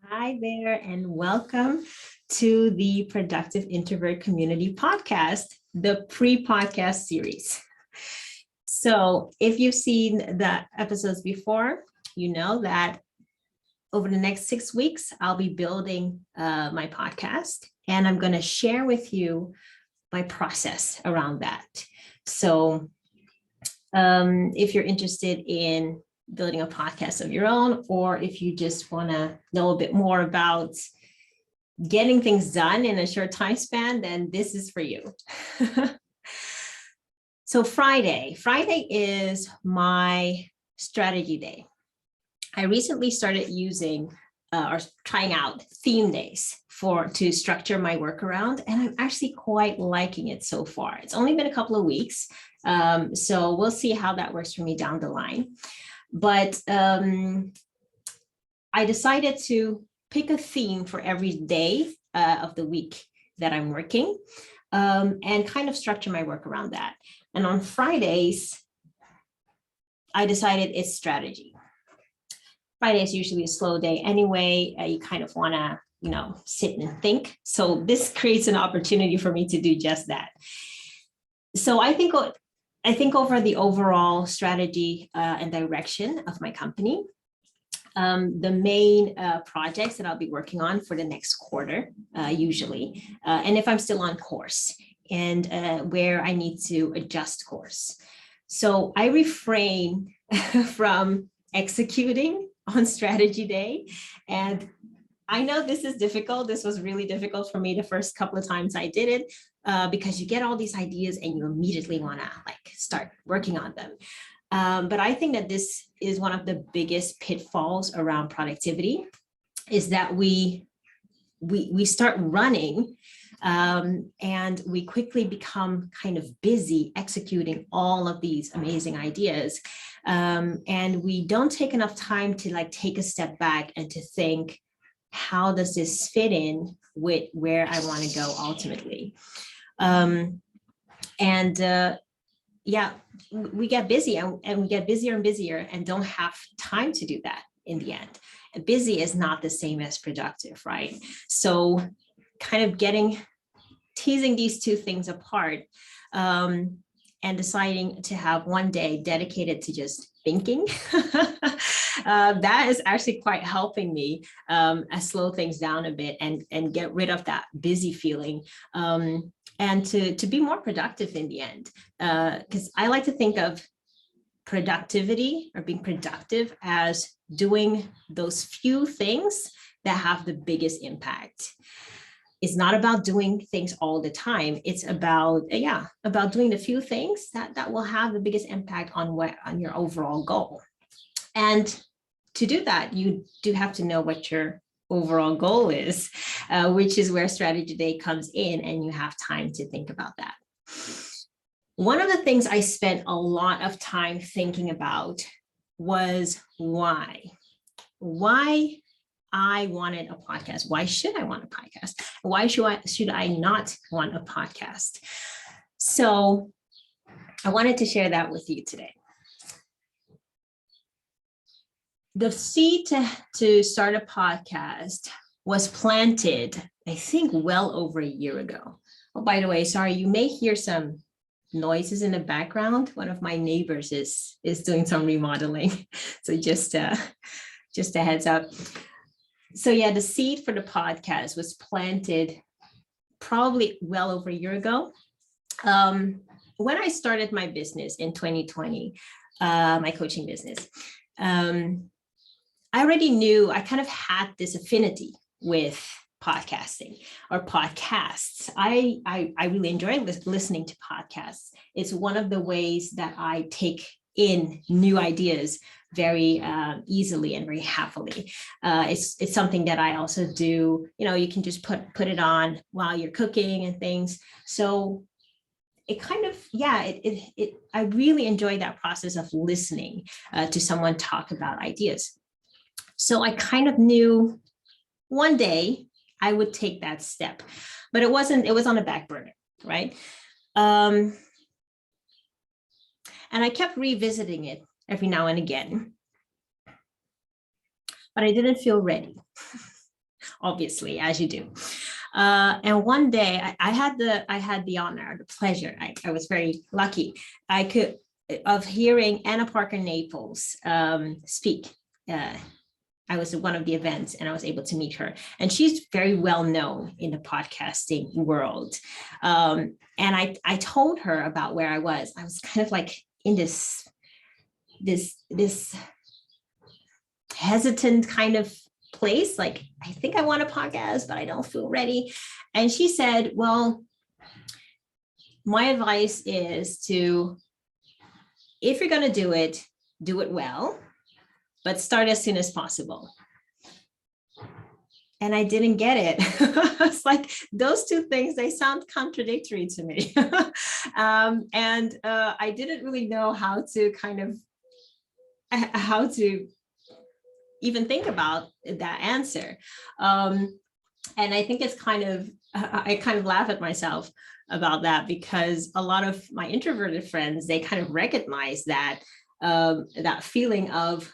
Hi there, and welcome to the Productive Introvert Community Podcast, the pre-podcast series. So if you've seen the episodes before, you know that over the next 6 weeks, I'll be building my podcast, and I'm going to share with you my process around that. So if you're interested in building a podcast of your own, or if you just want to know a bit more about getting things done in a short time span, then this is for you. So Friday is my strategy day. I recently started using or trying out theme days to structure my work around, and I'm actually quite liking it so far. It's only been a couple of weeks, so we'll see how that works for me down the line. But I decided to pick a theme for every day of the week that I'm working, and kind of structure my work around that. And on Fridays, I decided it's strategy. Friday is usually a slow day anyway. You kind of want to, sit and think. So this creates an opportunity for me to do just that. So I think over the overall strategy and direction of my company, the main projects that I'll be working on for the next quarter, usually, and if I'm still on course, and where I need to adjust course. So I refrain from executing on strategy day. And I know this is difficult. This was really difficult for me the first couple of times I did it, because you get all these ideas and you immediately want to start working on them. But I think that this is one of the biggest pitfalls around productivity, is that we start running, and we quickly become kind of busy executing all of these amazing ideas. And we don't take enough time to take a step back and to think, how does this fit in with where I want to go ultimately? We get busy, and we get busier and busier and don't have time to do that in the end. And busy is not the same as productive, right? So kind of teasing these two things apart, and deciding to have one day dedicated to just thinking, that is actually quite helping me slow things down a bit and get rid of that busy feeling, and to be more productive in the end. Because I like to think of productivity or being productive as doing those few things that have the biggest impact. It's not about doing things all the time. It's about doing the few things that will have the biggest impact on your overall goal. And to do that, you do have to know what your overall goal is, which is where strategy day comes in, and you have time to think about that. One of the things I spent a lot of time thinking about was why I wanted a podcast. Why should I want a podcast? Why should I not want a podcast? So I wanted to share that with you today. The seed to start a podcast was planted, I think, well over a year ago. Oh, by the way, sorry, you may hear some noises in the background. One of my neighbors is doing some remodeling. So just a heads up. So yeah, the seed for the podcast was planted probably well over a year ago. When I started my business in 2020, my coaching business, I already knew I kind of had this affinity with podcasting or podcasts. I really enjoy listening to podcasts. It's one of the ways that I take in new ideas very easily and very happily. It's something that I also do. You can just put it on while you're cooking and things. So it kind of, I really enjoy that process of listening to someone talk about ideas. So I kind of knew one day I would take that step, but it was on the back burner, right? And I kept revisiting it every now and again, but I didn't feel ready. obviously, as you do. And one day I had the honor, the pleasure. I was very lucky. Of hearing Anna Parker Naples speak. I was at one of the events and I was able to meet her. And she's very well known in the podcasting world. And I told her about where I was. I was kind of like in this hesitant kind of place. Like, I think I want a podcast, but I don't feel ready. And she said, well, my advice is to, if you're going to do it well, but start as soon as possible. And I didn't get it. It's like those two things, they sound contradictory to me. I didn't really know how to even think about that answer. And I think it's I kind of laugh at myself about that, because a lot of my introverted friends, they kind of recognize that that feeling of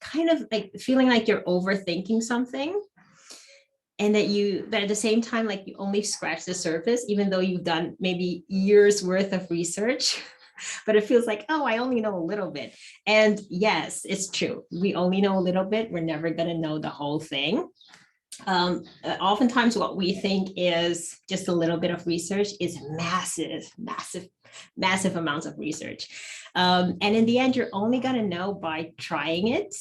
kind of like feeling like you're overthinking something, and that at the same time, like you only scratch the surface, even though you've done maybe years worth of research, but it feels like, oh, I only know a little bit. And yes, it's true. We only know a little bit. We're never going to know the whole thing. Oftentimes what we think is just a little bit of research is massive amounts of research. And in the end, you're only going to know by trying it.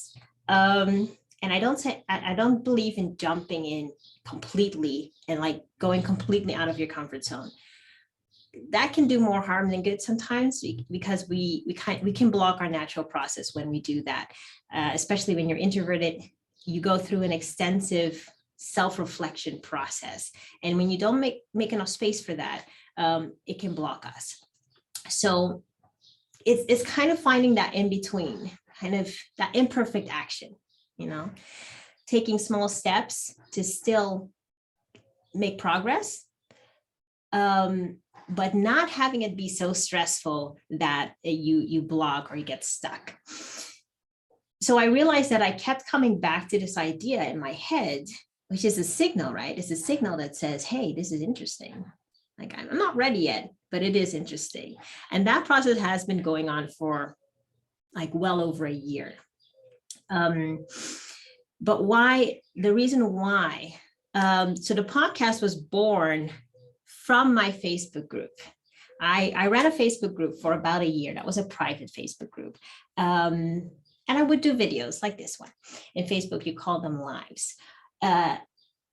And I don't believe in jumping in completely and like going completely out of your comfort zone. That can do more harm than good sometimes, because we can block our natural process when we do that. Especially when you're introverted, you go through an extensive self-reflection process. And when you don't make enough space for that, it can block us. So it's kind of finding that in between, kind of that imperfect action, taking small steps to still make progress, but not having it be so stressful that you block or you get stuck. So I realized that I kept coming back to this idea in my head, which is a signal, right? It's a signal that says, hey, this is interesting. Like, I'm not ready yet, but it is interesting. And that process has been going on for like well over a year. But the reason why, so the podcast was born from my Facebook group. I ran a Facebook group for about a year. That was a private Facebook group. And I would do videos like this one. In Facebook, you call them lives. And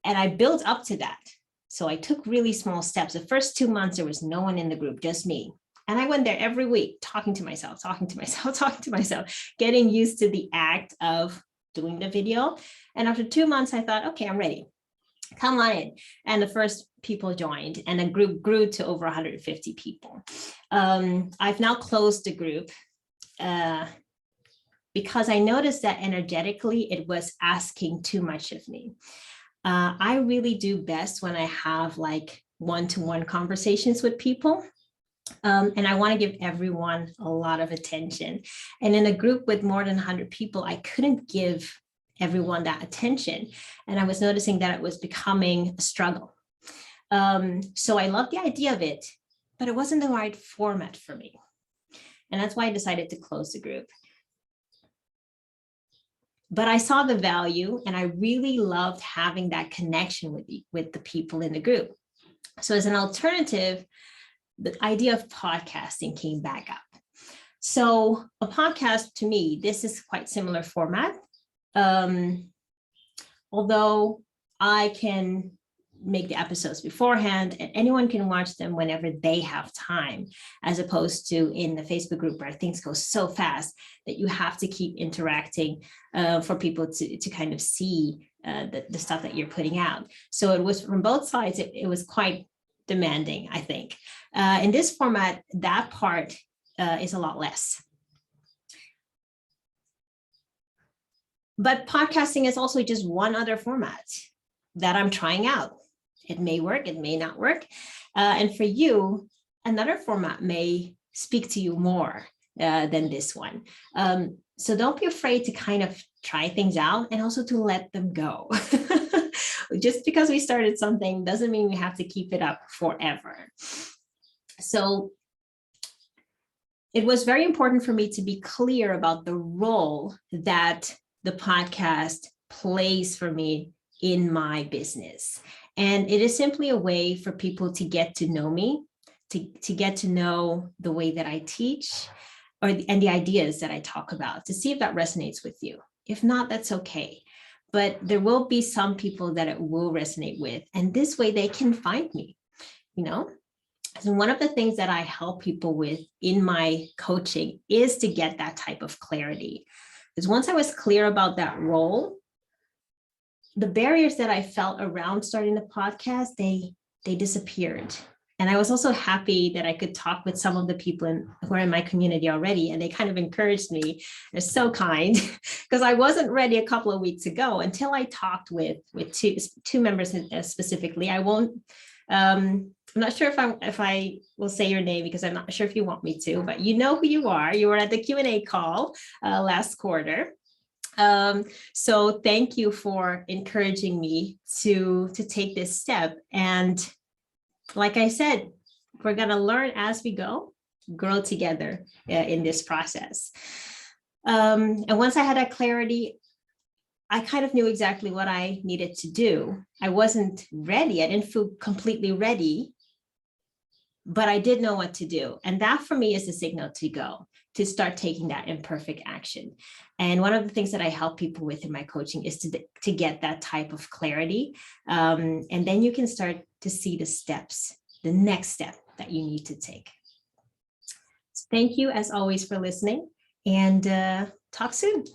I built up to that. So I took really small steps. The first 2 months, there was no one in the group, just me. And I went there every week, talking to myself, getting used to the act of doing the video. And after 2 months, I thought, okay, I'm ready. Come on in. And the first people joined, and the group grew to over 150 people. I've now closed the group because I noticed that energetically it was asking too much of me. I really do best when I have like one-to-one conversations with people. And I want to give everyone a lot of attention. And in a group with more than 100 people, I couldn't give everyone that attention. And I was noticing that it was becoming a struggle. So I loved the idea of it, but it wasn't the right format for me. And that's why I decided to close the group. But I saw the value, and I really loved having that connection with the people in the group. So as an alternative, the idea of podcasting came back up. So a podcast, to me, this is quite similar format. Although I can make the episodes beforehand and anyone can watch them whenever they have time, as opposed to in the Facebook group where things go so fast that you have to keep interacting for people to kind of see the stuff that you're putting out. So it was from both sides, it was quite demanding, I think. In this format, that part is a lot less. But podcasting is also just one other format that I'm trying out. It may work, it may not work. And for you, another format may speak to you more than this one. So don't be afraid to kind of try things out and also to let them go. Just because we started something doesn't mean we have to keep it up forever. So it was very important for me to be clear about the role that the podcast plays for me in my business. And it is simply a way for people to get to know me, to get to know the way that I teach, and the ideas that I talk about, to see if that resonates with you. If not, that's okay. But there will be some people that it will resonate with, and this way they can find me, you know? And one of the things that I help people with in my coaching is to get that type of clarity. Because once I was clear about that role, the barriers that I felt around starting the podcast, they disappeared. And I was also happy that I could talk with some of the people who are in my community already, and they kind of encouraged me. They're so kind, because I wasn't ready a couple of weeks ago until I talked with two members specifically. I won't. I'm not sure if I will say your name, because I'm not sure if you want me to, but you know who you are. You were at the Q&A call last quarter. So thank you for encouraging me to take this step. And like I said, we're going to learn as we go, grow together in this process. And once I had that clarity, I kind of knew exactly what I needed to do. I wasn't ready. I didn't feel completely ready, but I did know what to do. And that for me is the signal to go, to start taking that imperfect action. And one of the things that I help people with in my coaching is to get that type of clarity. And then you can start to see the steps, the next step that you need to take. So thank you as always for listening, and talk soon.